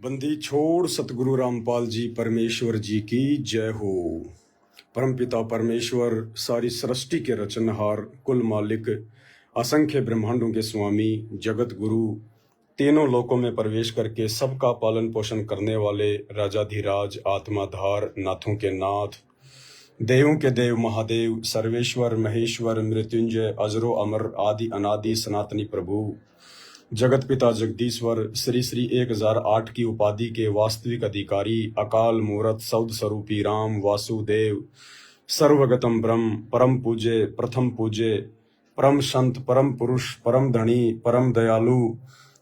बंदी छोड़ सतगुरु रामपाल जी परमेश्वर जी की जय हो। परमपिता परमेश्वर सारी सृष्टि के रचनहार, कुल मालिक, असंख्य ब्रह्मांडों के स्वामी, जगत गुरु, तीनों लोकों में प्रवेश करके सबका पालन पोषण करने वाले राजाधिराज, आत्माधार, नाथों के नाथ, देवों के देव, महादेव, सर्वेश्वर, महेश्वर, मृत्युंजय, अजरो अमर, आदि अनादि सनातनी प्रभु, जगत पिता जगदीश्वर, श्री श्री 1008 की उपाधि के वास्तविक अधिकारी, अकाल मूरत सौद स्वरूपी राम वासुदेव, सर्वगतम ब्रह्म, परम पूज्य, प्रथम पूज्य, परम संत, परम पुरुष, परम धनी, परम दयालु,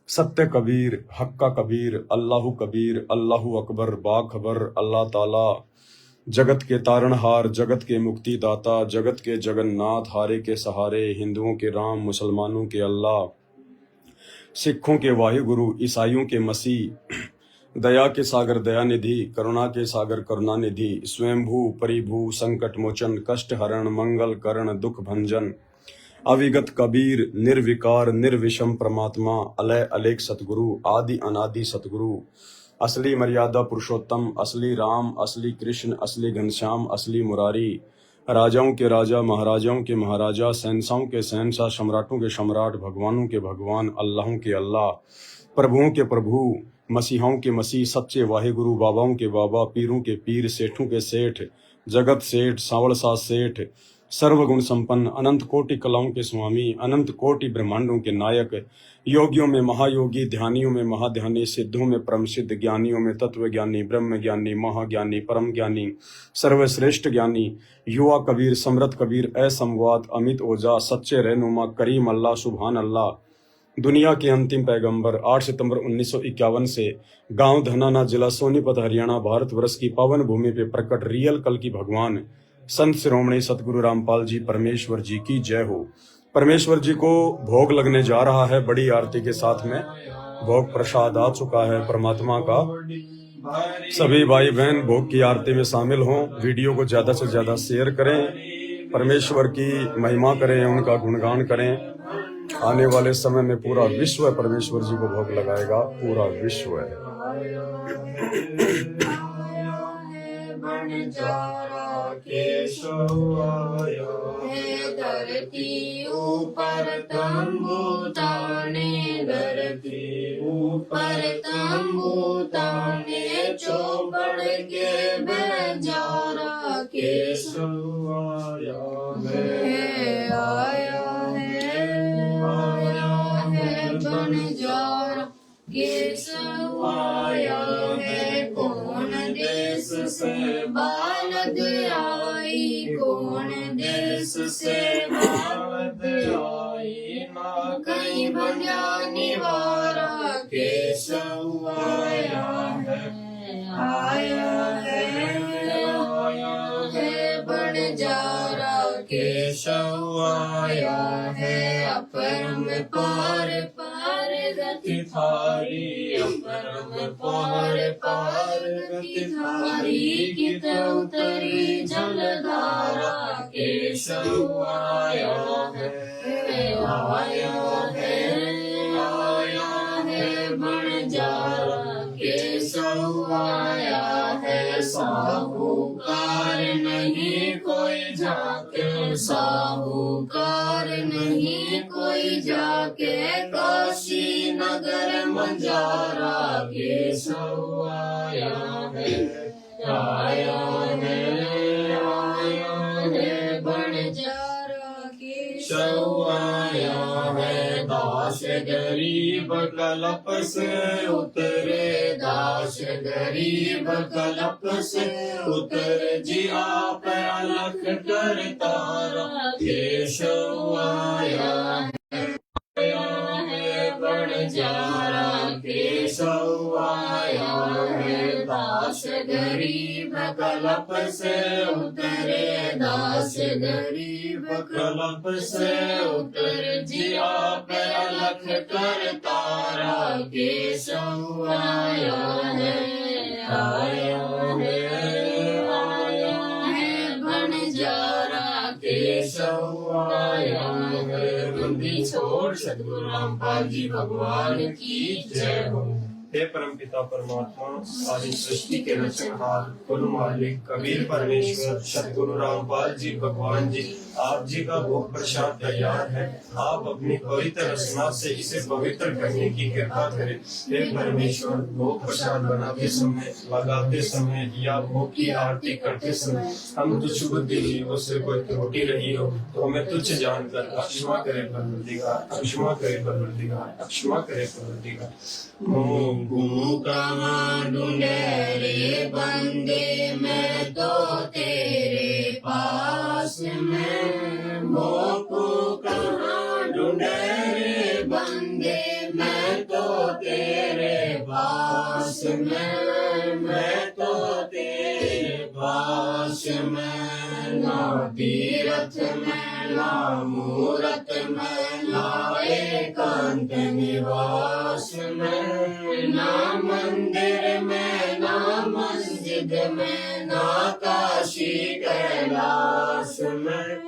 सत्य कबीर, हक्का कबीर, अल्लाहु कबीर, अल्लाहु अकबर, बाखबर, अल्लाह ताला, जगत के तारणहार, जगत के मुक्तिदाता, जगत के जगन्नाथ, हारे के सहारे, हिंदुओं के राम, मुसलमानों के अल्लाह, सिखों के वाहिगुरु, ईसाइयों के मसीह, दया के सागर दयानिधि, करुणा के सागर करुणानिधि, स्वयंभू परिभू, संकट मोचन, कष्ट हरण, मंगल करण, दुख भंजन, अविगत कबीर, निर्विकार निर्विषम परमात्मा, अलय अलेख सतगुरु, आदि अनादि सतगुरु, असली मर्यादा पुरुषोत्तम, असली राम, असली कृष्ण, असली घनश्याम, असली मुरारी, राजाओं के राजा, महाराजाओं के महाराजा, शहंशाहों के शहंशाह, सम्राटों के सम्राट, भगवानों के भगवान, अल्लाहों के अल्लाह, प्रभुओं के प्रभु, मसीहाओं के मसीह, सच्चे वाहेगुरु, बाबाओं के बाबा, पीरों के पीर, सेठों के सेठ, जगत सेठ, सावड़ सात सेठ, सर्वगुण संपन्न, अनंत कोटि कलाओं के स्वामी, अनंत कोटि ब्रह्मांडों के नायक, योगियों में महायोगी, ध्यानियों में महाध्यानी, सिद्धों में परम सिद्ध, ज्ञानियों में तत्व ज्ञानी, ब्रह्म ज्ञानी, महाज्ञानी, परम ज्ञानी, सर्वश्रेष्ठ ज्ञानी, युवा कबीर, समृद्ध कबीर, असंवाद, अमित ओझा, सच्चे रहनुमा, करीम अल्लाह, सुभान अल्लाह, दुनिया के अंतिम पैगंबर, 8 सितंबर 1951 से गांव धनाना, जिला सोनीपत, हरियाणा, भारतवर्ष की पावन भूमि पे प्रकट रियल कल की भगवान संत शिरोमणि सतगुरु रामपाल जी परमेश्वर जी की जय हो। परमेश्वर जी को भोग लगने जा रहा है बड़ी आरती के साथ में। भोग प्रसाद आ चुका है परमात्मा का। सभी भाई बहन भोग की आरती में शामिल हों। वीडियो को ज्यादा से ज्यादा शेयर करें, परमेश्वर की महिमा करें, उनका गुणगान करें। आने वाले समय में पूरा विश्व परमेश्वर जी को भोग लगाएगा, पूरा विश्व है। धरती ऊपर तंबू ताने, धरती ऊपर तंबू ताने, चौपड़ के बेजारा केशव आया है, आया है बनजारा केशव आया है। कौन देश से बालद आई, कौन देश से बालद आई, ना कहीं बंजा निवारा केशव आया है, आया है बनजारा केशव आया है। अपरम पार पार गति थारी, अपरम पार पार गति थारी, कित उतरी जलधारा केशव आया है, आया है बनजारा केशव आया है। साहूकार नहीं कोई जाके, साहूकार नहीं कोई जाके, काशी नगर मंजारा केशव आया है, आया है बनजारा केशव आया है। दास गरीब कलप से उतरे, दास गरीब कलप से उतरे, जी आप अलख कर तारा केशव आया है बनजारा केशव आया है। दास गरीब कलप से उतरे, दास गरीब कलप से उतरे, जी आप अलख कर तारा केशव आया है, आया है बनजारा केशव आया है। बंदी छोड़ सतगुरु रामपाल जी भगवान की जय हो। हे परमपिता परमात्मा, सारी सृष्टि के रचनहार, कुल मालिक, कबीर परमेश्वर, सतगुरु रामपाल जी भगवान जी, आप जी का भोग प्रसाद तैयार है। आप अपनी पवित्र रचना से इसे पवित्र करने की कृपा करें। हे परमेश्वर, भोग प्रसाद बनाते समय, लगाते समय या भोग की आरती करते समय हम तुच्छ बुद्धि जीवों से कोई त्रुटि रही हो तो हमें तुच्छ जानकर क्षमा करे परवरदिगार, क्षमा करे परवरदिगार, क्षमा करे परवरदिगार। मोकू कहाँ ढूंढे रे बंदे, मैं तो तेरे पास में। मोकू कहाँ ढूंढे रे बंदे, मैं तो तेरे पास में। मैं तो तेरे पास में। ना तीरथ में, ना मूरत में, ना एकांत निवास में, ना मंदिर में, ना मस्जिद में, ना काशी कैलाश में,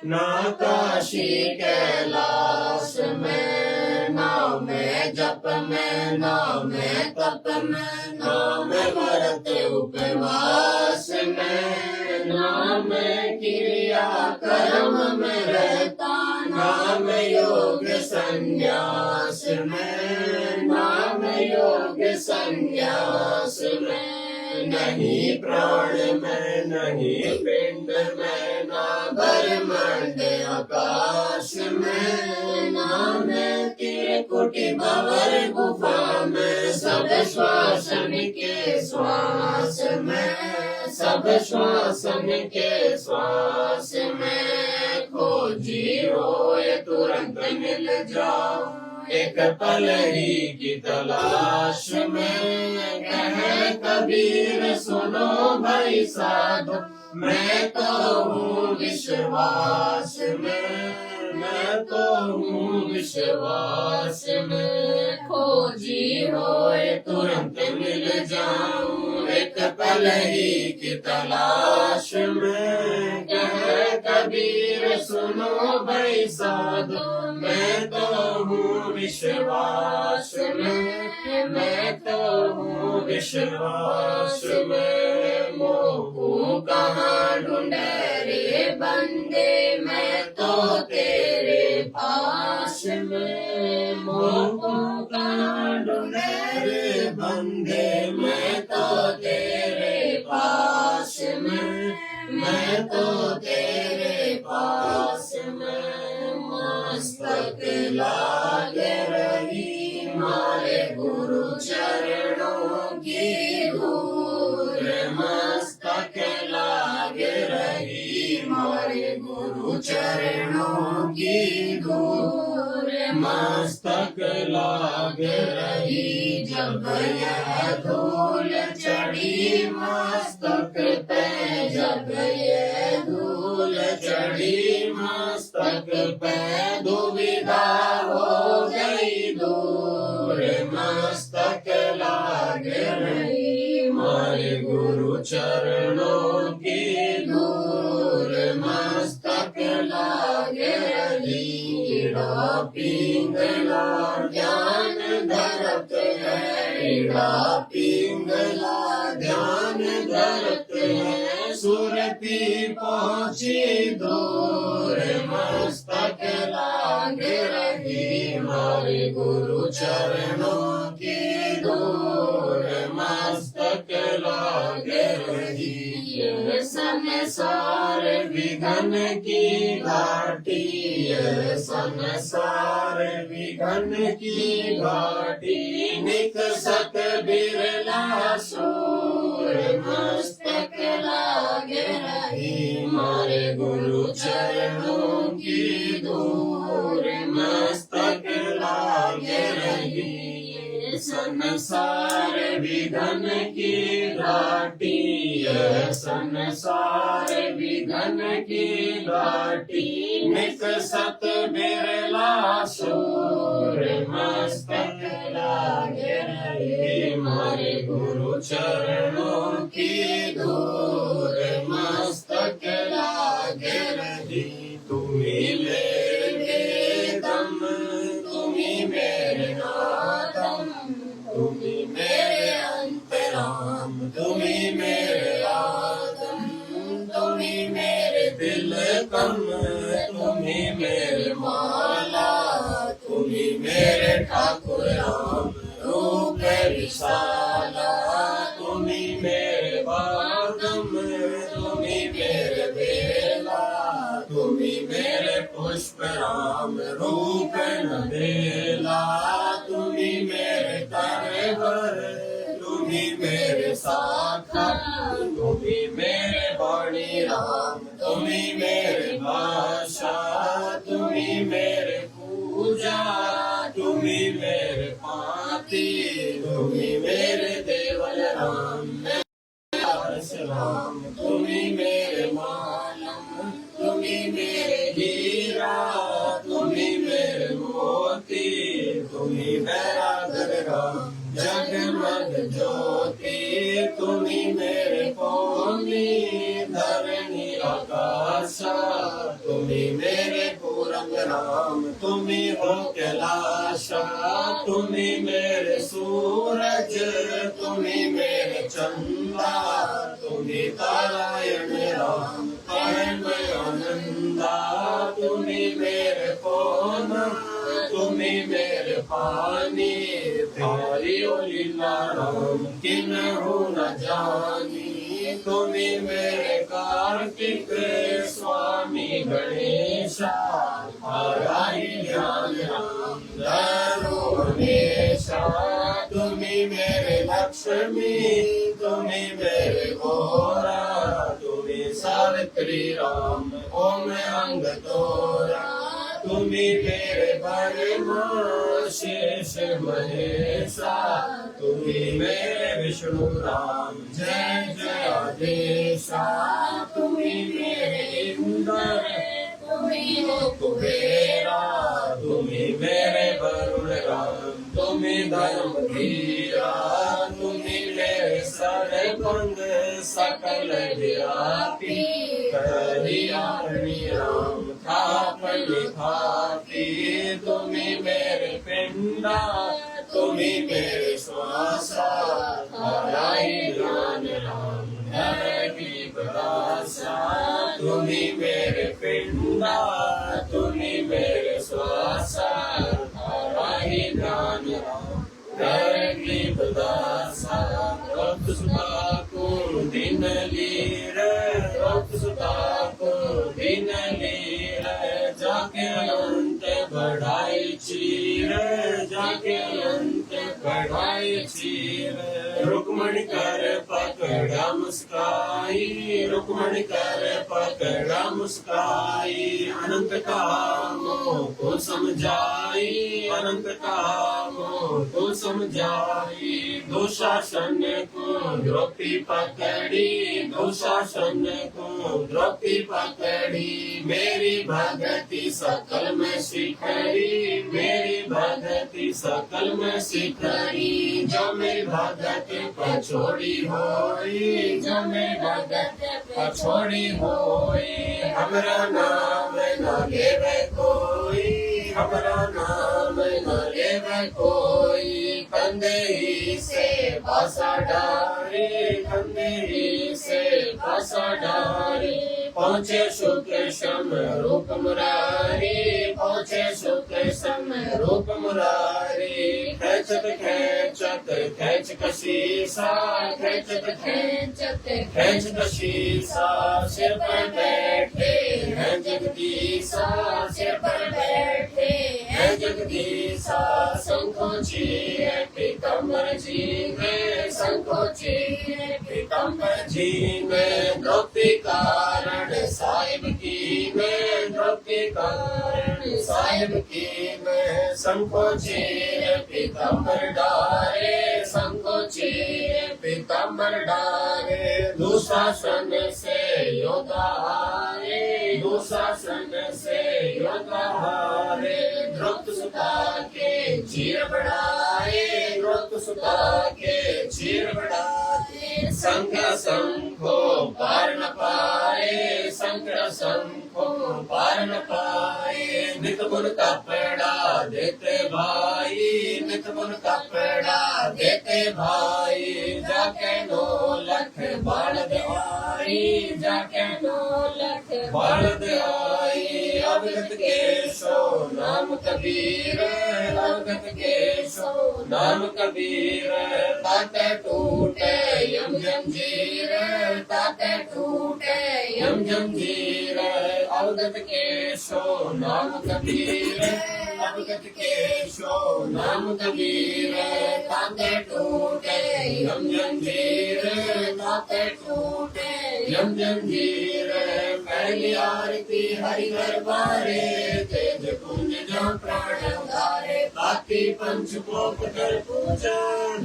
ना काशी कैलाश में। ना मैं जप में, ना मैं तप में, ना मैं व्रत उपवास में, ना मैं क्रिया कर्म में रहता, ना मैं योग संन्यास में, ना मैं योग संन्यास में। नहीं प्राण में, नहीं पिंड में, ना ब्रह्मांड आकाश में, ना मैं त्रिकुटी भंवर गुफा में। सब श्वासन के श्वास में, सब श्वासन के श्वास में। खोजी होए तुरंत मिल जाओ, एक पल ही की तलाश में। कहे कबीर सुनो भाई साधो, मैं तो हूँ विश्वास में, मैं तो हूँ विश्वास में। खोजी होए तुरंत मिल जाऊं, एक पल ही की तलाश में। कहे कबीर सुनो भाई साधो, मैं तो हूँ विश्वास में, मैं तो हूँ विश्वास में। मोकू कहाँ ढूंढे रे बंदे, मैं तो तेरे पास में। मोकू कहाँ ढूंढे रे बंदे, मैं तो तेरे पास में, मैं तो तेरे पास में। मस्तक लागे रही मारे गुरु चरणों की धूल, मस्तक लागे रही मारे गुरु चरणों की धूल, मस्तक लागे रही। जब यह धूल चढ़ी मस्तक पे, जब यह धूल चढ़ी मस्तक पे, दुविधा हो गई दूर, मस्तक लागे रही मारे गुरु चरणों की धूल, मस्तक लागे रही। ईड़ा पिंगला ध्यान धरत है, ईड़ा पिंगला ध्यान धरत है। सुरती पहुँची दूर, मस्तक लागे रही मारे गुरु चरणों की धूल, मस्तक लागे रही। ये संसार विघन की घाटी, ये संसार विघन की घाटी। निकसत बिरला सूर, मस्तक लागे रही मारे गुरु चरणों की धूल, मस्तक लागे रही। संसार विघन की घाटी, संसार विघन की घाटी। निकसत बिरला सूर, मस्तक लागे रही मारे गुरु चरणों की धूल, मस्तक लागे रही। तुम्ही मेरे दम, तुम्ही मेरे नादम, तुम्ही तुम्ही मेरे तरवर, तुम्ही मेरे साखा, तुम्ही मेरे वाणी राम, तुम्ही मेरे भाषा, तुम्ही मेरे पूजा, तुम्ही मेरे पाती, तुम्ही मेरे देवल राम, राम, तुम्ही मेरे मालम, तुम्ही मेरे हीरा, तुम्ही मेरे मोती, तुम्ही बैरागर राम, जगमग ज्योति, तुम्ही मेरे पौनी, धरणी आकाशा, तुम्ही मेरे पूरंग राम, तुम्ही हो कैलाशा, तुम्ही मेरे सूरज, तुम्ही मेरे चंदा, तुम्ही नारायण राम, परम आनंदा, तुम्ही मेरे पौन, तुम्ही मेरे पानी, थारी ओ लीला राम, किन्हु न जानी, तुम्ही मेरे कार्तिक स्वामी गणेशा, हरा ही ध्यान राम, धरो हमेशा, तुम्ही मेरे लक्ष्मी, तुम्ही मेरे गोरा, तुम्ही सावित्री राम, ओम अंग तोरा, तुम्ही मेरे ब्रह्मा शेष महेशा, तुम्ही मेरे विष्णु राम, जय जय आदेशा, तुम्ही मेरे इंद्र, तुम्ही हो कुबेरा, तुम्ही मेरे वरुण राम, तुम्ही धर्म धीरा, तुम्ही मेरे सर्वंग सकल व्यापी, करियाणी राम, थापली थापी, तुम्ही मेरे पिंडा, तुम्ही मेरे श्वासा, हराई ज्ञान राम, धरणी बदासा, तुम्ही मेरे पिंडा, तुम्ही मेरे श्वासा, हराई ज्ञान राम, धरणी बदासा, रक्त सुता को दिन लीर, रक्त सुता को दिन लीर, जाके अंत बढ़ाई चीर, जाके अंत बढ़ाई चीर, रुक्मणी कर पकड़ा मुस्काई, रुक्मणी कर पकड़ा मुस्काई, अनंत कामों को समझाई, अनंत कामों को समझाई, दुशासन को द्रौपदी पकड़ी, दुशासन को द्रौपदी पकड़ी, मेरी भगति सकल में सिखरी, मेरी भगति सकल में सिखरी, जो मेरी भगत पछोड़ी होई, जो मेरी भगत पछोड़ी होई, हमरा नाम न लेवे कोई, हमरा नाम न लेवे कोई, कंधे ही से पासा डारी, कंधे ही से पासा डारी, पहुँचे शुक्र शम रूप मुरारी, पहुँचे शुक्र शम रूप मुरारी, खेचत खेचत खेच कशीसा, खेचत खेचत खेच कशीसा, सिर पर बैठे हैं जगदीसा, सिर पर बैठे हैं जगदीसा, संकोची है पीताम्बर जी में, संकोची है पीताम्बर जी में, द्रौपदी कारण साहिब की में, द्रौपदी कारण साहिब की में, संकोची है पीताम्बर डारे, संकोची है पीताम्बर डारे, दुशासन से योद्धा हारे, दुशासन से योद्धा हारे, द्रौपदी सुता के चीर बढ़ाए, द्रौपदी सुता के चीर बढ़ाए, संख्या संखो पार न पाए, संख्या संखो पार न पाए, नित बुन कपड़ा देते भाई, नित बुन कपड़ा देते भाई जाके नो लख बालद आई जाके नो लख बालद आई अवगत केशो नाम कबीर अवगत केशो नाम कबीर ताते टूटे यम जंजीर ताते टूटे यम जंजीर अवगत केशो नाम कबीर अवगत केशो नाम कबीर ताते टूटे यम जंजीर ताते टूटे यम जंजीर पहली आरती हरि दरबारे तेज पुंज जो प्राण उतारे बाकी पंच कोप कर पूजा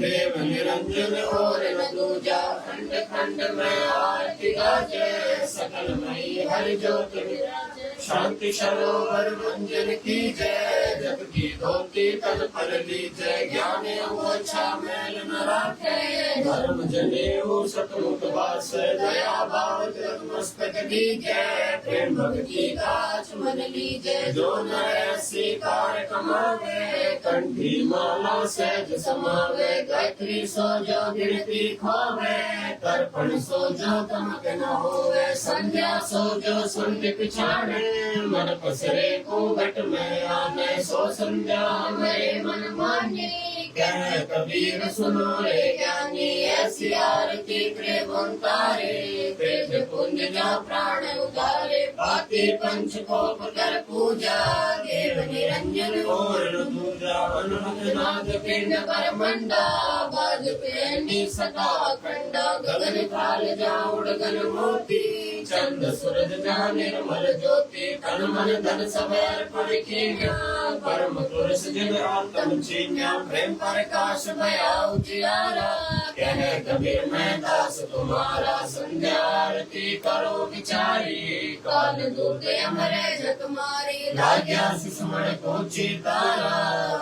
देव निरंजन और न दूजा खंड खंड में आरती गाजे सकल मई हरि ज्योत विराजे शांति सरोवर मंजन की जय जप की धोती तन पर लीजय ज्ञान ओछा मैल न राखे धर्म जनेऊ सतमुख वास दया भाव मस्तक दीजय प्रेम भक्ति काच मन लीजय जो नर स्वीकार कमावे कंठी माला सहज समावे गायत्री सो जो गिरती खोवे तर्पण सो जो कमक न होवे संध्या सो जो सुनते पिछाड़े मन पसरे घूंघट में आने सो संध्या हमारे मन माने कह कबीर सुनो रे ज्ञानी ऐसी आरती प्रेम तारे तेज पुंज जा प्राण उतारे बाती पंच कोप कर पूजा देव निरंजन और दूजा अनुमत नाद पिंड पर मंडा बाज पेनी सदा खंडा गगन काल जा उड़गन मोती चंद सूरज जा निर्मल ज्योति तन मन धन सब अर्पण कीन्या परम पुरुष जिन आत्म चीन्या प्रेम प्रकाश भया उजियारा कह कबीर मैं दास तुम्हारा संध्या आरती करो विचारी काल दुर्गे अमरे जत मारी लाग्या सुषमण पहुंची तारा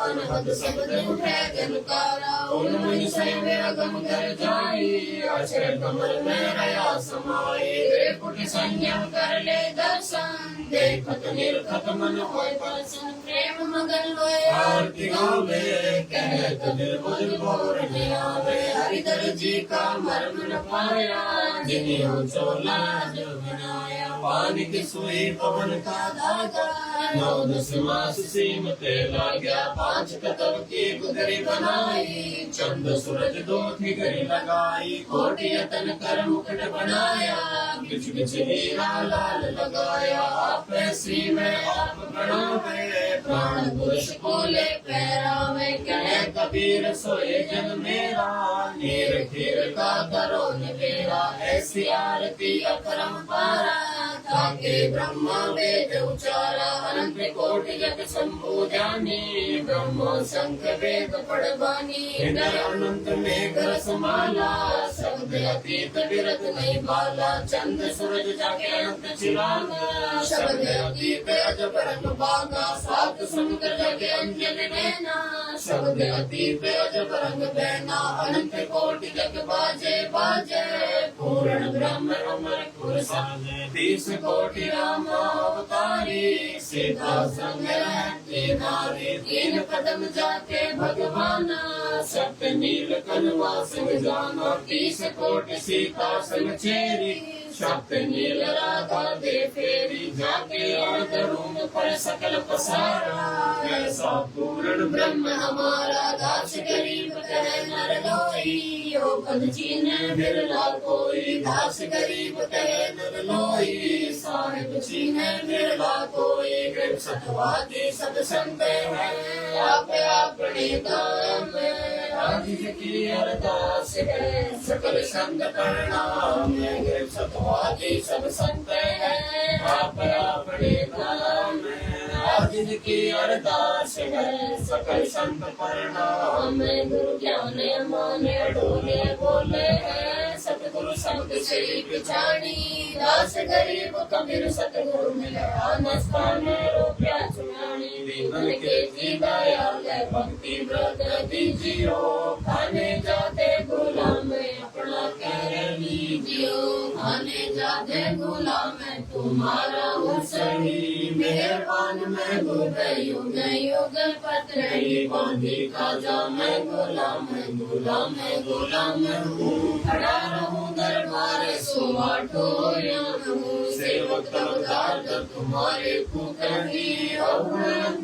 अनहद शब्द उठे जनकारा उन्मुनि स्वयं अगम कर जाई अक्षर कमल में रया समाई त्रिपुट संयम कर ले दर्शन देखत निरखत मन होय प्रसन्न प्रेम मगन होय आरती गावे कहत निर्मल भोर में आवे हरिधर जी का मर्म न पाया जिन्हों चोला जो बनाया पानी की सुई पवन का धागा 9-10 मास सीम ते लाग्या 5 कतव की गुदरी बनाई चंद सूरज 2 ठिकरी लगाई कोटि यतन कर मुकुट बनाया बिच बिच हीरा लाल लगाया आप श्री में आप प्रणामे प्राण पुरुष बोले पैरा में कहे कबीर सोए जन मेरा नीर खीर का करो निबेरा ऐसी आरती अपरंपारा ताके ब्रह्मा वेद उचारा अनंत कोटि जग शंभु जानी ब्रह्मा शंख वेद पढ़वानी इधर अनंत मेघ रसमाला शब्द अतीत विरत नहीं बाला चंद सूरज जाके अनंत चिराग शब्द अतीत अजब रंग बागा सात समुद्र जाके अंजन नैना शब्द अतीत अजब रंग बहना अनंत कोटि जग बाजे बाजे पूर्ण ब्रह्म अमर पुर साजे 30 कोटि राम अवतारी सीता संग रहती नारी 3 कदम जाके भगवाना सप्त नील कनवा संग जाना 30 कोटि सीता संग चेरी सप्त नील राधा दे फेरी जाके आदरूम पर सकल पसारा ऐसा पूर्ण ब्रह्म हमारा दास गरीब कहे नर लोई यो पद चीने बिरला कोई दास गरीब कहे नर लोई साहिब चीने बिरला कोई गरीब सतवादी सब संत है आप अपने काम राजी की अरदास है सकल संत प्रणाम गरीब सतवादी सब संत है आप अपने काम जिन की अरदास है सकल संत प्रणाम गुरु ज्ञान माने डोले बोले है सतगुरु संत श्री पिछाड़ी दास गरीब कबीर सतगुरु मिले आनस्तान रूपया चुनानी दीन के जी दयाल भक्ति व्रत दीजियो खाने जाते गुलाम अपना कर लीजियो खाने जाते गुलाम तुम्हारा हूँ सही मेहरबान मैं युग युग युग पतरही बांधी खाजा मैं गुलाम हूँ खड़ा रहूं दरबार सुवा ठोया हूँ सेवक तबदार जब तुम्हारे कुकरी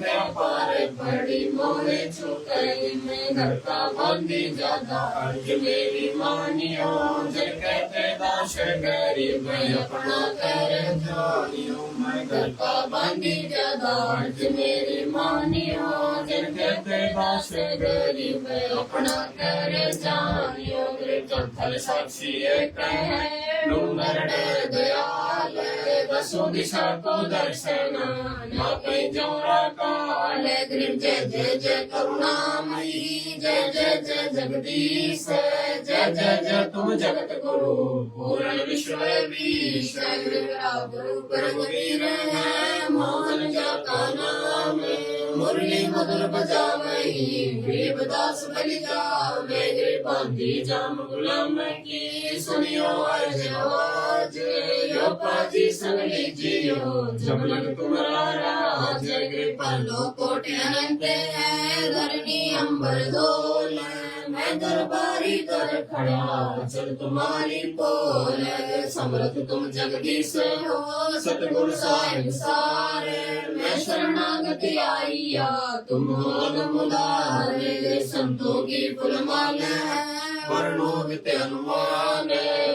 व्यापार बड़ी मोहे छुकई मैं घर का बंदी ज्यादा अर्ज मेरी मानियो जब कहते दाश गरीब मैं अपना कर जानियो मैं घर का बंदी ज्यादा अर्ज मेरी मानियो जब कहते दाश गरीब मैं अपना कर जानियो चौथल साक्षी एक है डूंगर दयाल दसों दिशा को दर्शन ना कहीं जोरा काल ग्रीव जय जय जय करुणामयी जय जय जय जगदीश जय जय जय तुम जगत गुरु पूर्ण विश्व विश गुरु रघुवीर है मोहन जा का नाम मुरली मधुर बजावही गरीबदास बलि जावे गरीबांधी जाम गुलाम की सुनियो अर्ज आवाज यो पाजी संग लीजियो जब लग तुम्हारा राज गरीबालो कोटि अनंत है धरनी अंबर डोल मैं दरबारी कर खड़ा चल तुम्हारी पोल समर्थ तुम जगदीश हो सतगुरु साहिब सारे मैं शरणागति आईया तुम हो मुलारे संतों की फुलमाल है वर्णों वित अनुमान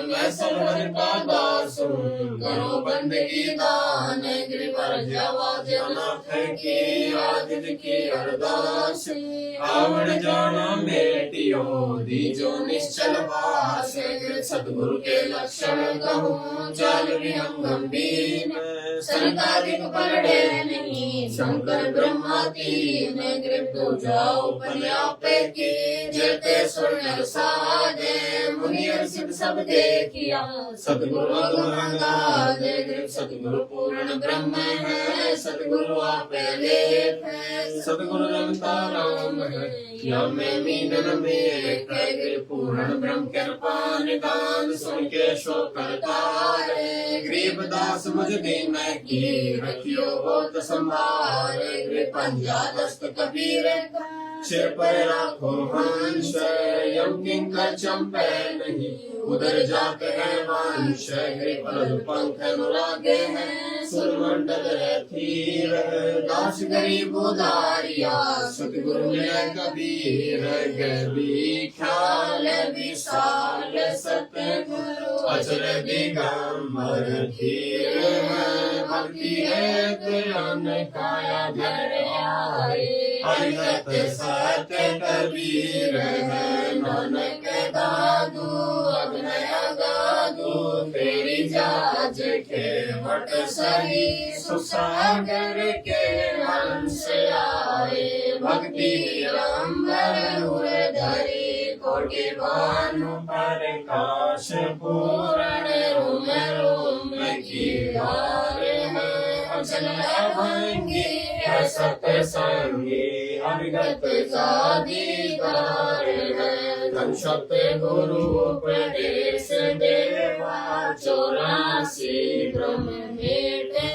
मैं सरवर का दास हूँ करो बंदगी दान गिरिवर जवाज अनाथ की आदित की अरदास आवड़ जाना बेटियों दीजो निश्चल वास सतगुरु के लक्षण कहूँ चाल विहंग गंभीर संतादिक पलड़े नहीं शंकर ब्रह्मा तीन गिरफ्त जाओ पर्यापे की जेते सुन साधे मुनियर सिद्ध सब देखिया सतगुरु अगमगाधे गिरफ्त सतगुरु पूर्ण ब्रह्म है सतगुरु आपे लेप है सतगुरु रमता राम है या मैं मीनन में गिर पूर्ण ब्रह्म कृपा निदान सुन के शोक करतारे गरीबदास मुझ दीन की रखियो बहुत संभारे पंजा दस्त कबीर सिर पर राखो हंस यम किंकर चंपे नहीं उधर जाते हैं वंश पलज पंख लागे हैं सुरमंडल रथीर दास गरीब उदारिया सतगुरु मिले कबीर गरीबी ख्याल विशाल सतगुरु अचल दिगंबर धीर भक्ति है ज्ञान काया धर आए हरिहत सत्य कबीर है नानक दादू अग्नय गादू तेरी जाज के वट सही सुसागर के हंस आए भक्ति रंबर हुए धरी कोटि भानु पर काश पूर्ण रूम रूम की हार है अचल भंगी सत्संगी अविगत साधिकार है धन शब्द गुरु प्रदेश देवा 84 ब्रह्म मेटे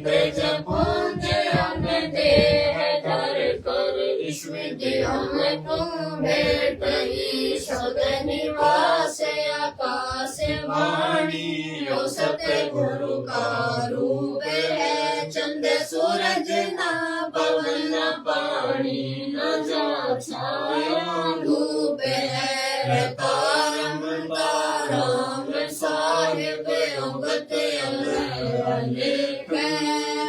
तेज पुंज अन्न देह धर कर ईश्वर हम तुम भेट ही सद निवास आकाश वाणी यो सत्य गुरु का रूप है चंद सूरज ना पवन न पानी न जा छाया धूप है तारम ताराम साहिब अवगत अलेख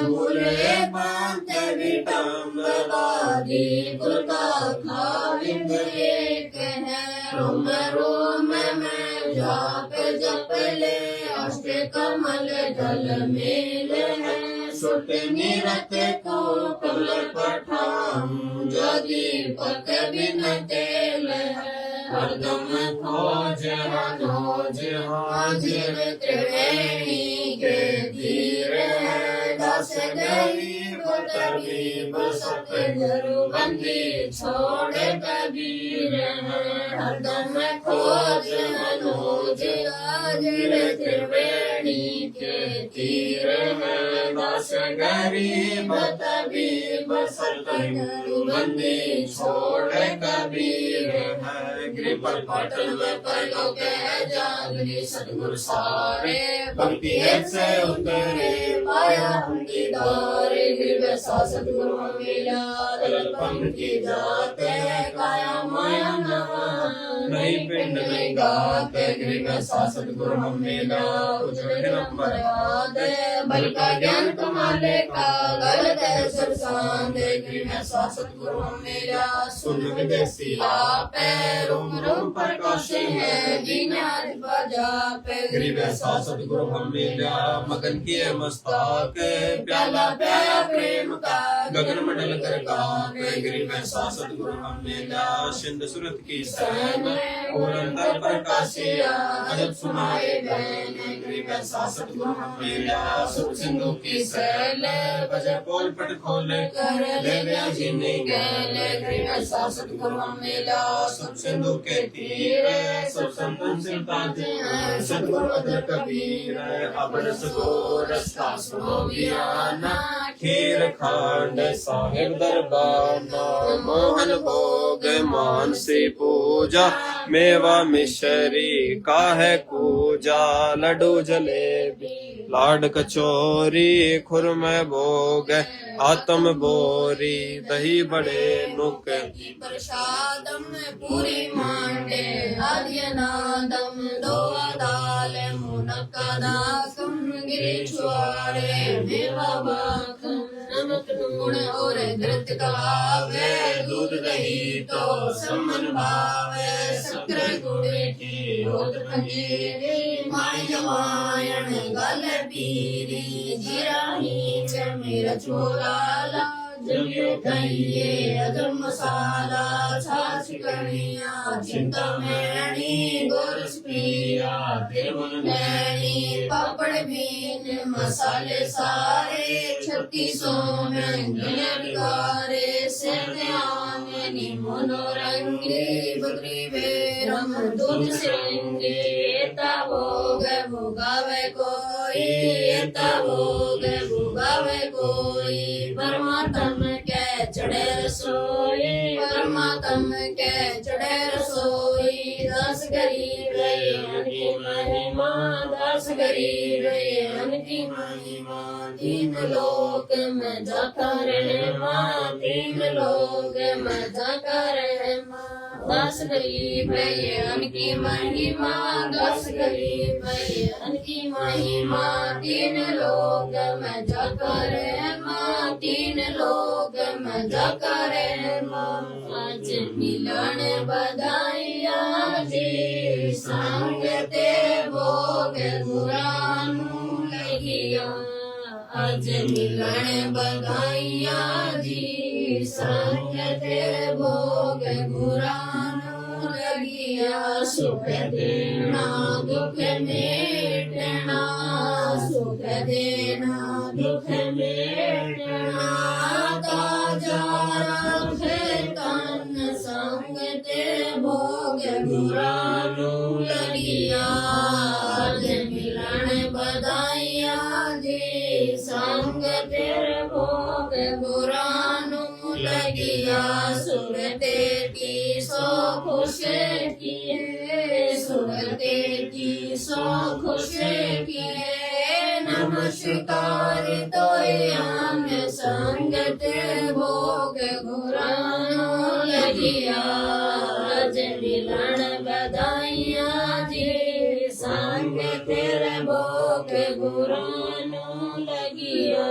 भूले बांत विटम वादी गुरका खाविंद एक है रोम रोम में जाप जप ले अष्ट कमल दल मेल है सुट निरत को कल पठाऊं यदि पक बिन तेल है हरदम खोज हाजिर त्रिवेणी के धीर है दास गरीब तबीब सतगुरु बंदी छोड़ कबीर हरदम खोज मनोज आजिर त्रिवेणी के तीर है दास गरीब तबीब सतगुरु बंदी छोड़ कबीर है गिर पर पाटल में पलो के जागरी सतगुरु सारे भक्ति से उतरे पाया हम दीदार गिर सा सतगुरु मिला दलपन की जाते काया माया नवा नहीं पिंड नहीं गात गिर सा सतगुरु मिला उजड़ नंबर याद बल का ज्ञान कमाले का गलत है सरसांद गिर सा सतगुरु मिला सुन विदेशी आप रोम रोम प्रकाश है दीनाज बजा पे गिर सा सतगुरु मिला मगन किए मस्ताक प्याला प्याला प्रेम का गगन मंडल कर कापे गिरि में सतगुरु मिला सिंध सुरत की सैन और अंतर प्रकाशिया अजब सुनाए बैन गिरि में सतगुरु मिला सुख सिंधु की सैल बजे पोल पट खोले कर ले व्याजी ने गैले गिरि में सतगुरु मिला सुख सिंधु के तीर सब संतन सिंताजे सतगुरु अदर कबीर अब रस को रस का सुनो ज्ञाना खीर खांड साहिब दरबाना मोहन भोग मान से पूजा मेवा मिश्री काहे कूजा लड्डू जलेबी लाड कचौरी खुरम भोग आत्म बोरी दही बड़े नुक प्रसादम पूरी मांडे आद्यनादम दो दाल मुनक्कदाकम गिरी छुआरे मेवा माखन नमक नून और घृत कलावे दूध दही तो समन भावे शक्कर गुड़ की होत पंजीरी माय जमायन गल पीरी जीरा नीच मेरा चोराला जलियो कहिए अदम मसाला छाछ कनिया चिंता मैनी गोरस पिया तिरवन नैनी पापड़ बीन मसाले सारे 3600 में गिनगारे सेन्यानी मनोरंगी बद्री बेरम दूध सिंगे एता भोग भोगावे कोई एता भोग भोगावे कोई परमात्मा के चढ़े रसोई परमात्मा के चढ़े रसोई दास गरीब की महिमा दास गरीब की महिमा तीन लोक में जाता रहमा तीन लोक में जाता रहमा दास गरीब की महिमा दास गरीब की महिमा तीन लोक में जाता रहमा तीन लोक में जाता रहमा आज मिलन बधाइया जी संग ते भोग गुरानु लगिया आज मिलन बधाइया जी संग ते भोग गुरानु लगिया सुख देना दुख मेटना सुख देना दुख मेटना ताजा रखे तन संग ते भोग गुरानु लगिया आज मिलन बधाइया जी संग तेरे भोग गुरानु लगिया सुरते की सो खुश किए सुरते की सो खुश किए नमस्कार तो अंग संग ते भोग गुरानु लगिया आज मिलन बधाइया जी संग तेरे भोग गुरानु लगिया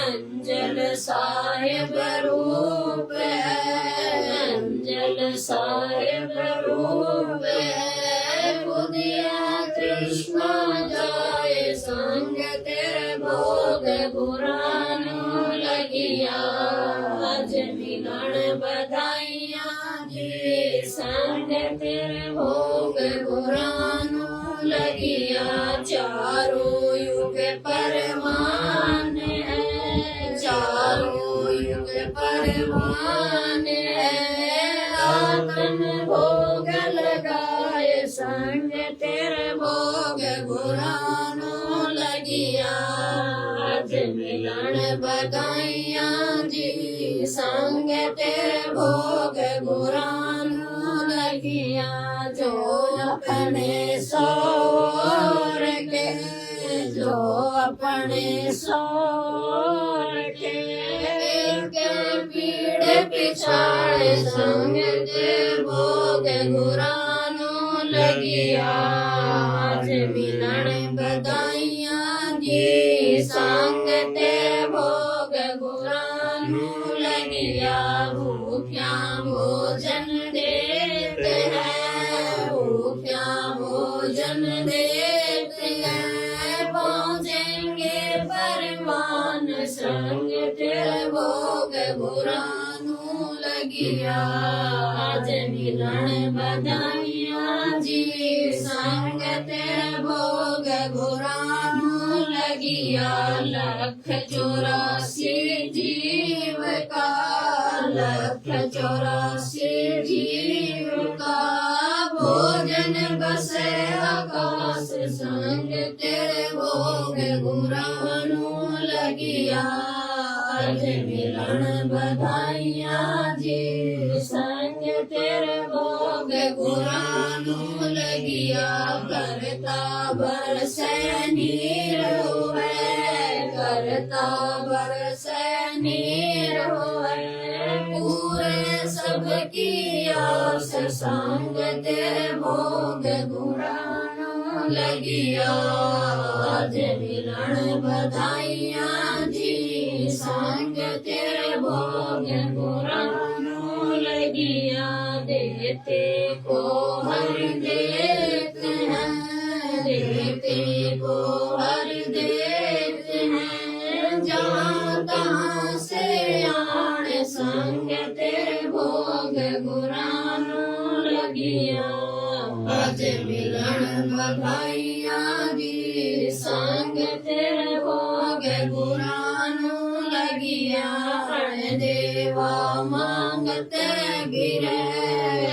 अंजल साहिब रूप है अंजल साहिब रूप है बुधिया कृष्ण जाए संग तेरे भोग गुरानु लगिया आज मिलन बधाइया जी संग तेरे भोग गुरानु लगिया चारों युग परमान है परवान है आत्म भोग लगाए संग तेरे भोग गुरानो लगिया आज मिलन बधाइया जी संग तेरे भोग गुरानो लगिया जो अपने सौर के जो अपने सौर के पीड़े पिछाड़े संग ते भोग गुरानो लगिया आज मिलन बधाइया जी संग ते भोग गुरानो लगिया भूखिया भोजन देते हैं भूखिया भोजन देते हैं पहुँचेंगे परवान संग तेरे भोग गुरानो लगिया आज मिलन बधाइया जी संग तेरे भोग गुरानो लगिया लख 84 जीव का लख 84 जीव का भोजन बसे आकाश संग तेरे भोग गुरानो लगिया आज मिलन बधाइया जी संग तेरे भोग गुरानो लगिया करता बरसे नीर हुए करता बरसे नीर हुए पूरे सबकी आस संग तेरे भोग गुरानो लगिया आज मिलन बधाइया जी संग तेरे भोग गुरानो लगिया देते को हर देते हैं देते को हर देते हैं जहाँ तहाँ से आने संग तेरे भोग गुरानो लगिया आज मिलन बधाइया जी संग तेरे भोग गुरानो लगिया अण देवा मांगते गिरे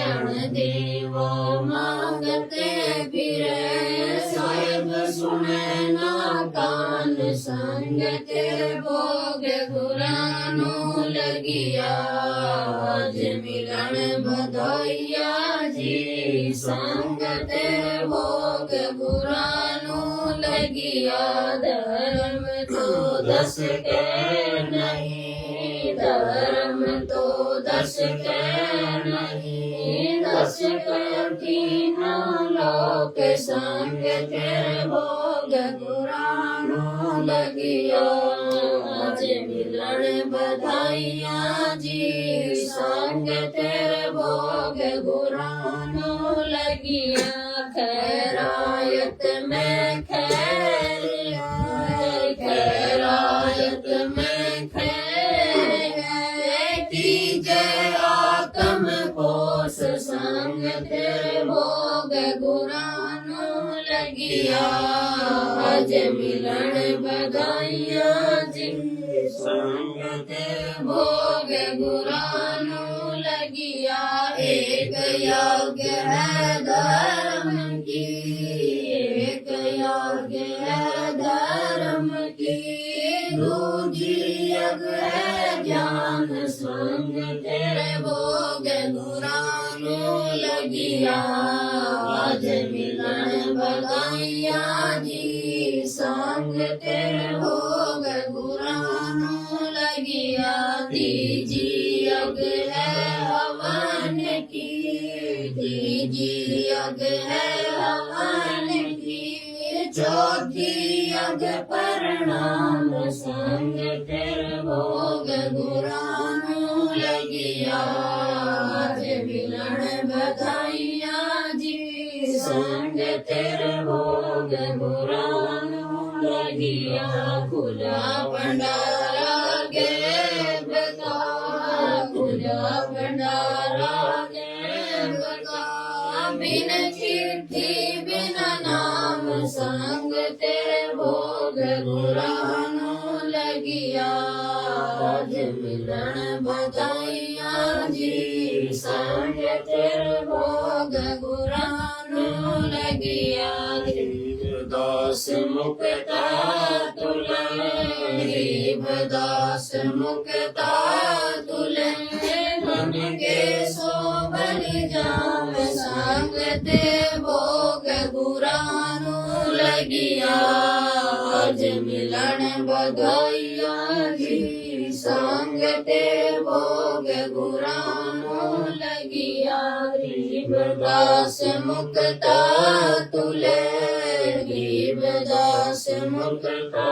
अण देवा मांगते गिरे साहिब सुने ना कान संग तेरे भोग गुरानो लगिया आज मिलन बधाइया जी संग तेरे भोग गुरानो लगिया धर्म तो 10 के नहीं धर्म तो 10 के नहीं 10 के तीनों लोक संग तेरे भोग गुरानो लगिया आज मिलन बधाइया जी संग तेरे भोग गुरानो लगिया खैरायत में खैर है खैरायत में खैर है कीजे आत्म पोष संग तेरे भोग गुरानो लगिया आज मिलन बधाइया जी संग तेरे भोग गुरानो लगिया एक यज्ञ है धर्म की एक यज्ञ है धर्म की दूजी यज्ञ है ज्ञान संग तेरे भोग गुरानो लगिया आज मिलन बधाइया जी संग तेरे भोग गुरानो लगिया तीजी यज्ञ है हवन की तीजी यज्ञ है हवन की चौथी यज्ञ प्रणाम संग तेरे भोग गुरानो लगिया आज मिलन बधाइया जी संग तेरे भोग गुरानो लगिया खुला भंडारा गे बता खुला भंडारा गे बता बिन चिट्ठी बिन नाम संग तेरे भोग गुरानो लगिया लगिया आज मिलन बधाइयां जी संग तेरे भोग गुरानु लगिया दास मुक्ता तुले गरीब दास मुक्ता तुले मन के सो बलि जाम संग ते भोग गुरानु लगिया आज मिलन बधाइयां जी संग ते भोग गुरानु लगिया गरीब दास मुक्ता तुले गरीब दास मुक्ता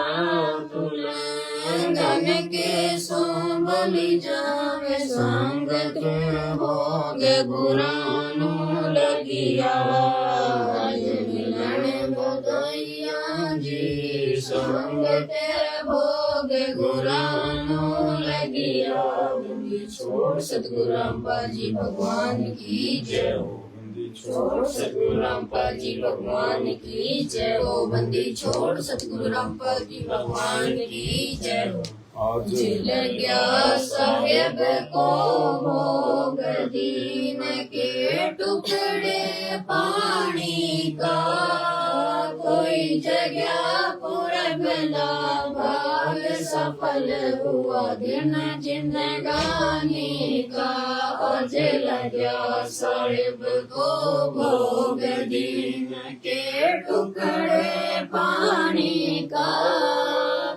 तुले धन के सो बलि जावे संग ते भोग गुरानु लगिया आज मिलन बधाइयां जी संग तेरे भोग गुरानु लगिया बंदी छोड़ सतगुरु रामपाल जी भगवान की जय हो छोड़ सतगुरु रामपाल जी भगवान की जय हो बंदी छोड़ सतगुरु रामपाल जी भगवान की जय हो आज लग्या साहेब को भोग दीन के टुकड़े पानी का कोई जगह पुरबला भाग सफल हुआ दिन जिंदगानी का आज लग्या साहेब को भोग दीन के टुकड़े पानी का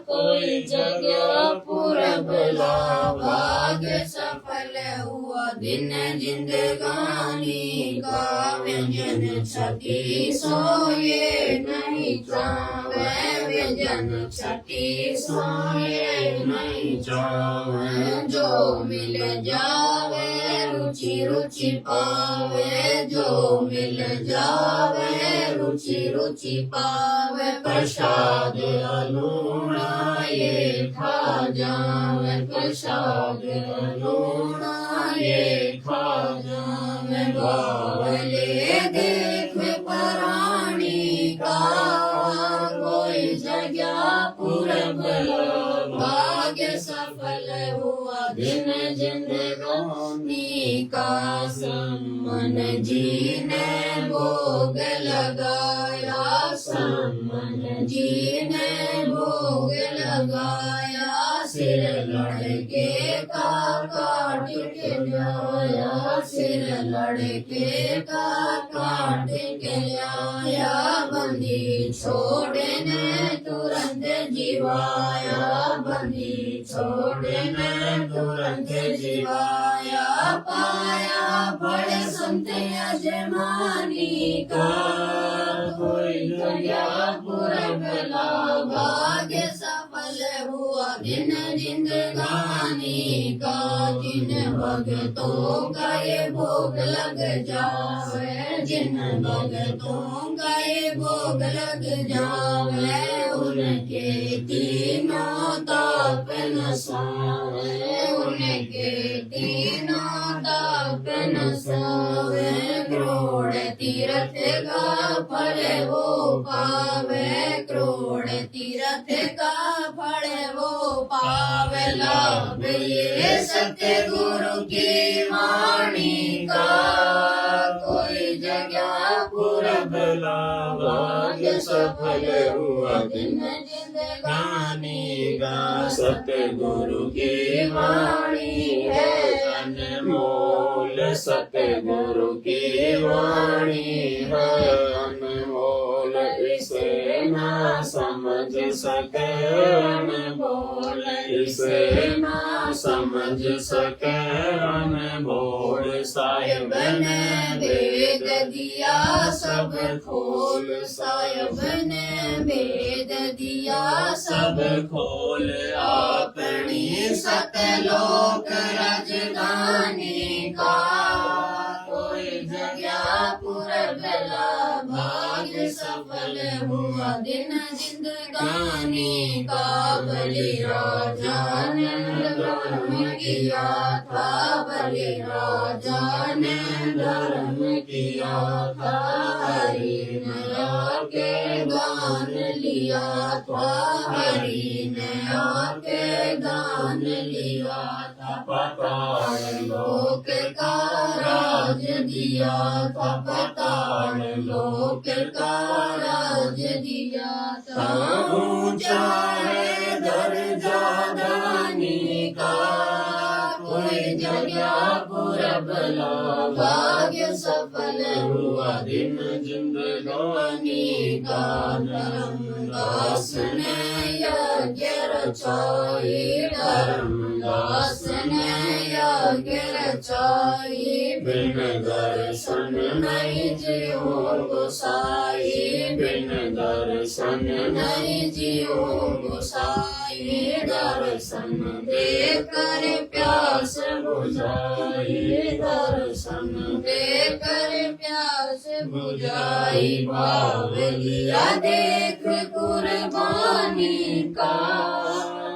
कोई जगह पुरबला भाग सफल हुआ दिन जिंदगानी का व्यंजन छठी सोए नहीं जावे व्यंजन छठी सोए नहीं जावे जो मिल जावे रुचि रुचि पावे जो मिल जावे रुचि रुचि पावे प्रसाद अलूणा ये खा जावे प्रसाद अलूणा ये खा जावे बावले देख पराणी का कोई जगह पुरबला भाग्य सफल हुआ दिन जिंदगानी का सम्मन जी ने भोग लगाया सम्मन जी ने भोग लगाया सिर लड़के का काट के लाया सिर लड़के का काट के लाया बंदी छोड़ने तुरंत जीवाया बंदी छोड़ने तुरंत जीवाया पाया बड़े संत अजमानी का कोई जगह पुरबला भाग्य सफल हुआ दिन जिंदगानी का जिन भगतों का ये भोग लग जावे जिन भगतों का ये भोग लग जावे उनके तीनों ताप नसावे उनके तीनों ताप नसावे करोड़ तीर्थ का फल वो पावे करोड़ तीर्थ का फल वो पावे लाभ ये सतगुरु की वाणी का कोई जगह पुरबला भाग्य सफल हुआ दिन जिंदगानी का सतगुरु की वाणी है अनमोल सतगुरु की वाणी है अनमोल इसे ना समझ सके अनमोल इसे ना समझ सके अनमोल साहिब ने वेद दिया सब खोल साहिब ने वेद दिया सब खोल अपनी सतलोक राजधानी का कोई जगह पुरबला भाग्य सफल हुआ दिन जिंदगानी का। बलि राजा ने धर्म किया था, बलि राजा ने धर्म किया था। हरि ने आके दान लिया था, हरि ने आके दान लिया था। पाताल लोक का राज दिया था, पाताल लोक का राज दिया था। ऊंचा है दर्जा दानी का, कोई जगह पुरबला। भाग्य सफल हुआ दिन जिंदगानी का। धर्मदास ने यज्ञ रचाई, धर्मदास ने यज्ञ रचाई। बिन दर्शन नहीं जियो गोसाई, बिन दर्शन नहीं जियो गोसाई। दर्शन देकर प्यास बुझाई, दर्शन देकर प्यास बुझाई। भाव लिया देख कुर्बानी का,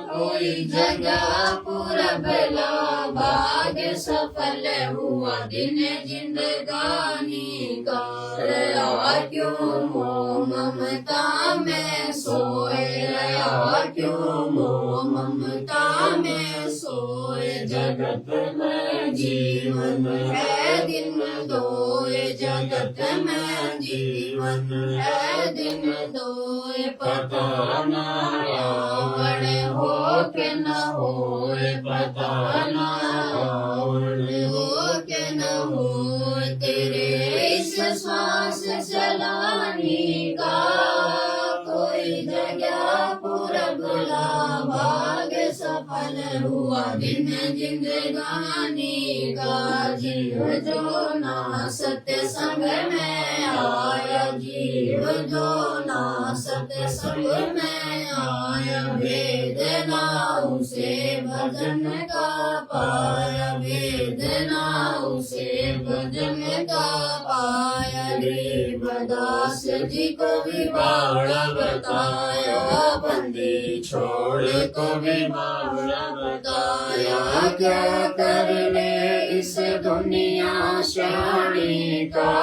कोई जगह पुरबला। भाग्य सफल हुआ दिन जिंदगानी का। रहा क्यों मोह ममता में सोए, रहा क्यों मोह ममता में सोए। जगत में जीवन है दिन दोए, जगत में जीवन है दिन दोए। पता न रावण हो के न होए, पता न रावण हो के न होए। तेरे इस श्वास चलानी का, कोई जगह पुरबला। भाग्य सफल हुआ दिन जिंदगानी का। जीव जो ना सत्संग में आया, जीव जो ना सत्संग में आया। भेद ना उसे भजन का पाया, भेद ना उसे भजन का पाया। गरीबदास जी को भी बाड़ा बताया, बंदी छोड़ को भी बाड़ा बताया। क्या करने इस दुनिया शानी का,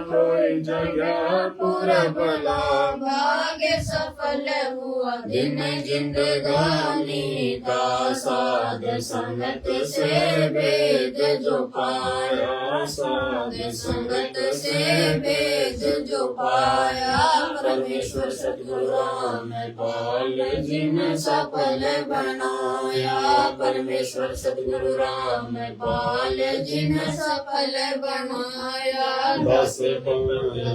कोई जगह पुरबला। भाग्य सफल हुआ दिन जिंदगानी का। साध संगत से वेद जो पाया, साध संगत से वेद जो पाया। परमेश्वर सतगुरु राम पाल जिन सफल बनाया, परमेश्वर सतगुरु राम पाल जिन सफल बनाया। दस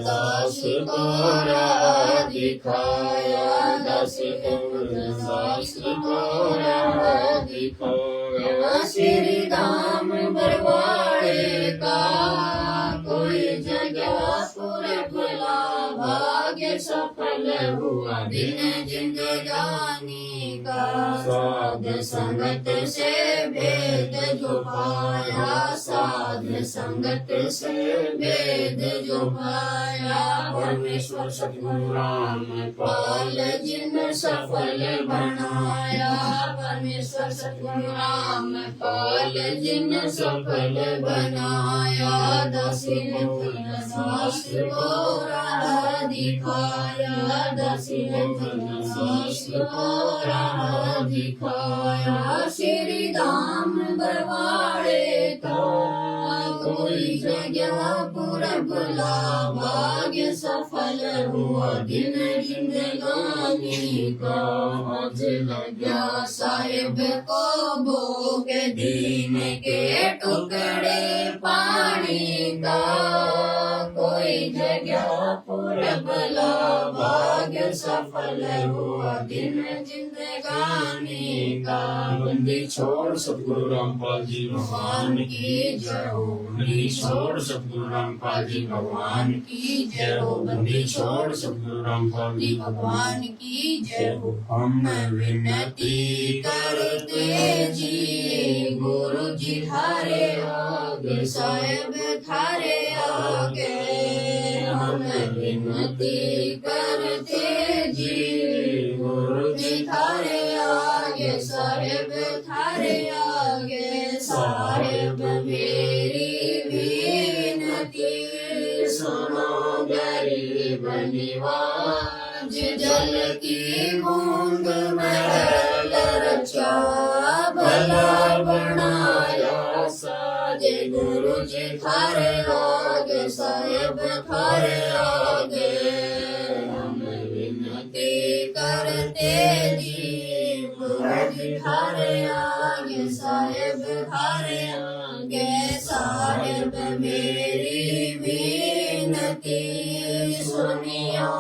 दास को राह दिखाया, दस दास को राह दिखाया। श्री धाम बरवाड़े का, कोई जगह पुरबला। भाग्य सफल हुआ दिन जिंदगानी का। साध संगत से वेद जो पाया, साध संगत से वेद जो पाया। परमेश्वर सतगुरु राम पाल जिन सफल बनाया, परमेश्वर सतगुरु राम पाल जिन सफल बनाया। दासी दास को राह दिखाया, दासी दास को राह दिखाया। श्री धाम बरवाड़े का, कोई जगह पुरबला। भाग्य सफल हुआ दिन जिंदगानी का। आज लगा साहिब को भोग दीन के टुकड़े पानी का, कोई जगह पुरबला। भाग्य सफल हुआ दिन जिंदगानी का। बंदी छोड़ सतगुरु रामपाल जी भगवान की जय हो, बंदी छोड़ सतगुरु रामपाल जी भगवान की जय हो। बंदी छोड़ सतगुरु रामपाल जी भगवान की जय हो। हम विनती करते जी, गुरु जी थारे आगे, साहेब थारे आगे। हम विनती करते जी गुरु जी थारे आगे साहेब थारे आगे साहेब मेरी विनती सुनो गरीब निवाज जल की बूंद महल रचा भला बनाया साजे गुरु जी थारे आगे साहेब थारे आगे हम विनती करते जी गुरु जी थारे आगे साहेब थारे आगे साहेब मेरी विनती सुनियो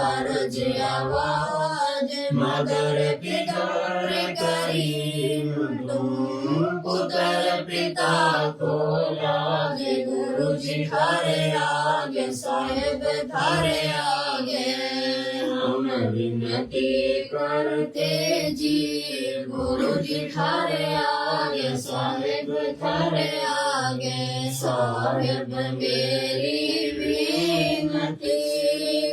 अर्ज आवाज मगर पितर करीम तुम पुत्र पिता को लाज गुरु जी थारे आगे साहेब थारे आगे हम विनती करते जी गुरु जी थारे आगे साहेब थारे आगे साहेब मेरी विनती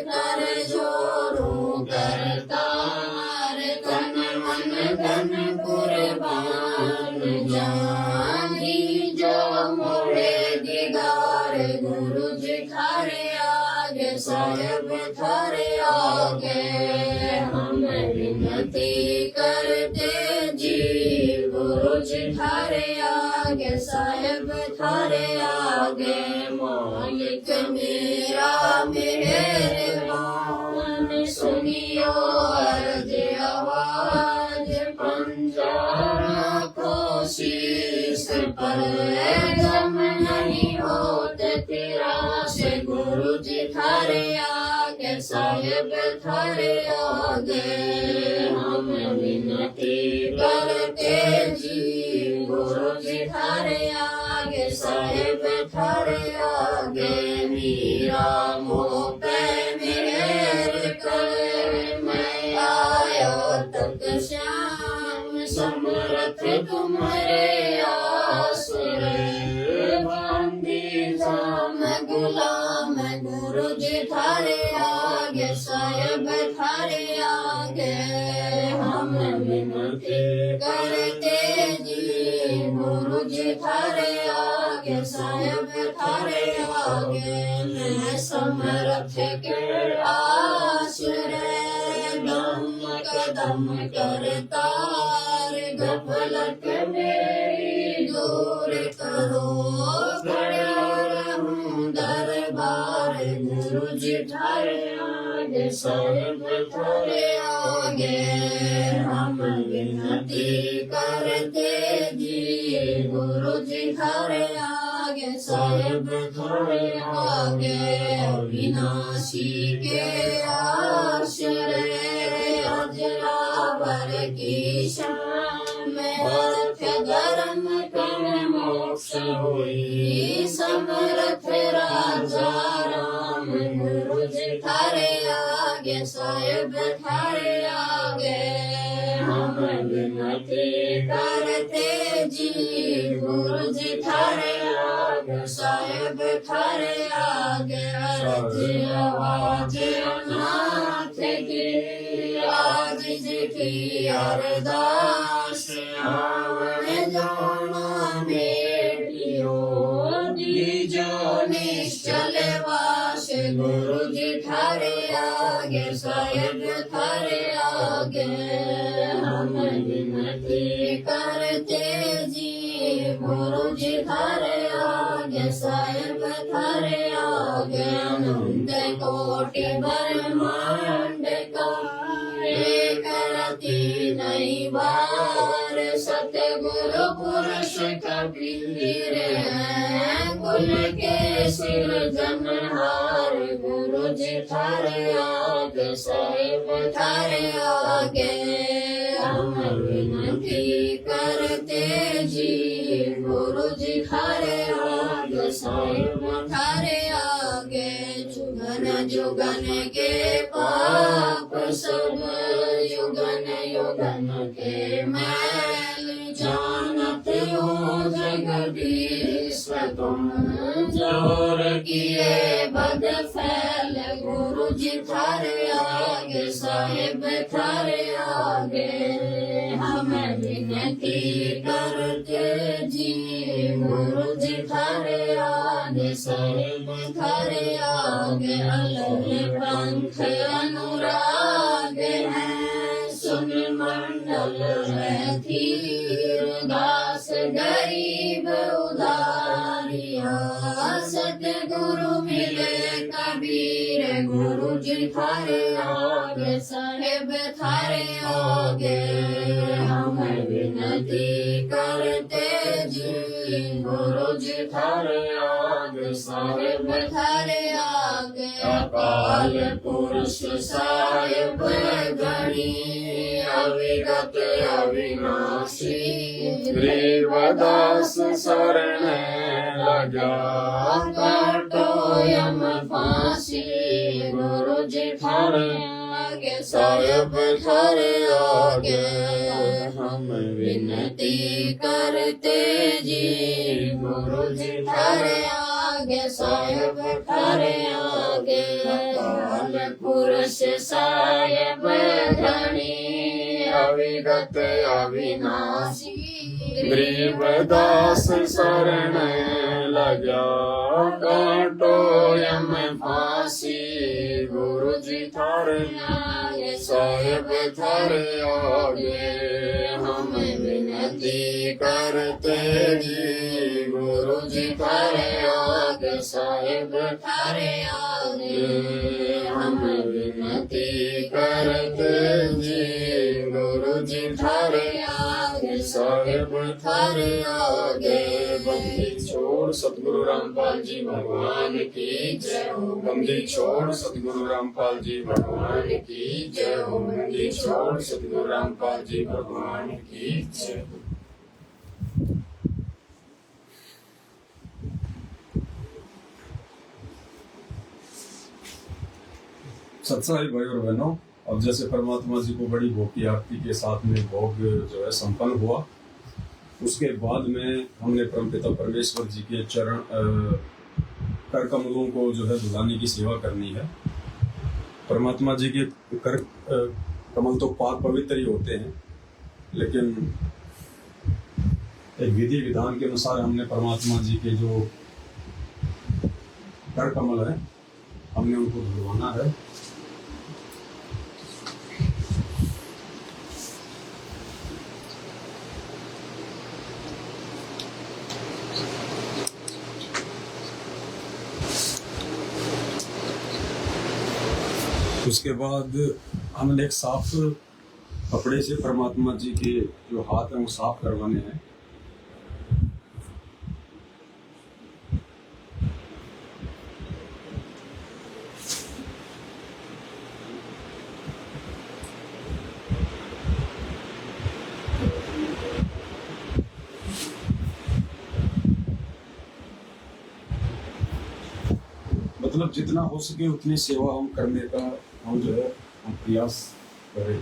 कर जोरू करतार तन मन धन कुर्बान जानी जो मोरे दीदार गुरु जी थारे आगे साहेब थारे आगे हम विनती करते जी गुरु जी थारे आगे साहेब थारे आगे मालिक मेरा मेहरबान सुनियो अर्ज आवाज पंजारा को शीस पर गम नहीं होते तेरा से गुरु जी थारे आगे साहेब थारे आगे हम विनती करते जी गुरु जी थारे आगे साहेब थारे आगे मीरा मोह पे मेहर कर मैं आया तक श्याम समर्थ तुम्हारे आसरे बंदी जाम गुलाम गुरु जी थारे आगे साहेब थारे आगे हम विनती करते जी गुरु जी थारे आगे साहेब थारे आगे मैं समर्थ के आश्रय दम कदम करतार गफलत मेरी दूर करो खड़ा रहूं दरबार गुरु जी थारे आगे साहेब थारे आगे हम विनती करते जी गुरु जी थारे आगे साहेब थारे आगे अविनाशी के आश्रय अजरावर की शाम अर्थ धर्म कर मोक्ष हुई समर्थ राजा राम गुरु जी थारे आगे साहेब थारे आगे हम विनती करते जी गुरु जी थारे आगे साहेब थारे आगे अर्ज आवाज अनाथ की आज जी की अरदास आवन जाना बेटियों दीजो निश्चल वास गुरु जी थारे आगे साहेब थारे आगे हम विनती करते जी गुरु जी थारे आगे साहेब थारे आगे अनंत कोटि ब्रह्मांड का एक रति नहीं बार सतगुरु पुरुष कबीर है कुल के सिरजनहार गुरु जी थारे आगे साहेब थारे आगे हम विनती करते जी गुरु जी थारे आगे साहेब थारे आगे जुगन जुगन के पाप सब युगन युगन के मैल जानत हो जगदीश तुम जोर किए बद फैल गुरु जी थारे आगे साहिब थारे आगे हमें विनती करते जी गुरु जी थारे आगे साहिब थारे आगे अलग पंथ अनुराग है सुन मंडल है धीर दास गरीब उदारिया सतगुरु मिले कबीर गुरु जी थारे आगे साहेब थारे आगे हमें विनती करते जी गुरु जी थारे आगे साहेब थारे आगे अकाल पुरुष साहेब गणी अविगत अविनाशी ग्रीवदास शरण लगा काटो यम फांसी गुरु जी थारे आगे साहेब थारे आगे हम विनती करते जी गुरु जी थारे आगे साहेब थारे आगे काल पुरुष साहेब धनी अविगत अविनाशी ग्रीवदास शरण लगा काटो यम फांसी गुरु जी थारे आगे साहेब थारे आगे हम विनती करते जी गुरु जी थारे आगे साहेब थारे आगे हम विनती करते जी गुरु जी थारे आगे साहेब थारे आगे बंदी छोड़ सतगुरु रामपाल जी भगवान की जय हो बंदी छोड़ सतगुरु रामपाल जी भगवान की जय हो बंदी छोड़ सतगुरु रामपाल जी भगवान की जय हो। सत्साई भाई और बहनों, अब जैसे परमात्मा जी को बड़ी भोग की आरती के साथ में भोग जो है संपन्न हुआ, उसके बाद में हमने परमपिता परमेश्वर जी के चरण कर कमलों को जो है धुलाने की सेवा करनी है। परमात्मा जी के कर कमल तो पाक पवित्र ही होते हैं, लेकिन एक विधि विधान के अनुसार हमने परमात्मा जी के जो कर कमल है हमने उनको धुलवाना है। उसके बाद हमने एक साफ कपड़े से परमात्मा जी के जो हाथ हैं वो साफ करवाने हैं। मतलब जितना हो सके उतनी सेवा हम करने का हम जो है हम प्रयास करें।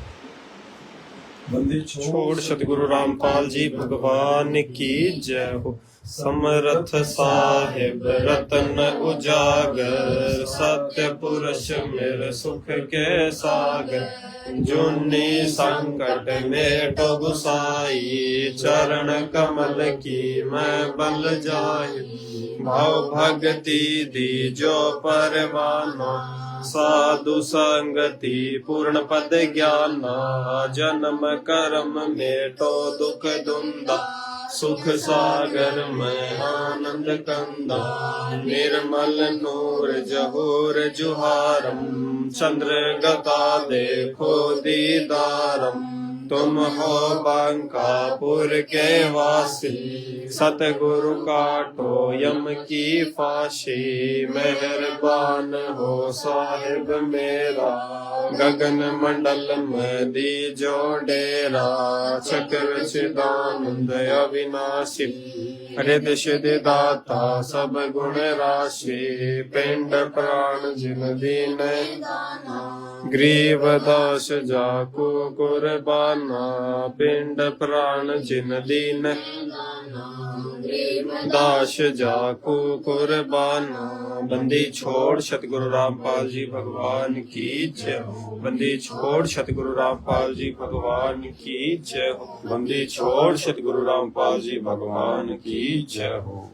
बंदी छोड़ सतगुरु रामपाल जी भगवान की जय हो। समर्थ साहिब रतन उजागर सत्य पुरुष मेरे सुख के सागर जुन्नी संकट में तो गुसाई चरण कमल की मैं बल जाहि भाव भक्ति दी जो परवाना साधु संगति पूर्ण पद ज्ञाना जन्म कर्म में तो दुख दुंदा सुख सागर में आनंद कंदा निर्मल नूर जहूर जुहारम चंद्र गता देखो दीदारम तुम हो बंकापुर के वासी सतगुरु काटो यम की फांसी मेहरबान हो साहिब मेरा गगन मंडल में दीजो डेरा चक्र चिदानंद अविनाशी हृदय सिद्धि दाता सब गुण राशि पिंड प्राण जिन दीन ग्रीव दास जाकु कुर्बान दाना पिंड प्राण जिन दीन दास जाकू कुर्बाना बंदी छोड़ सतगुरु रामपाल जी भगवान की जय हो बंदी छोड़ सतगुरु रामपाल जी भगवान की जय हो बंदी छोड़ सतगुरु रामपाल जी भगवान की जय हो।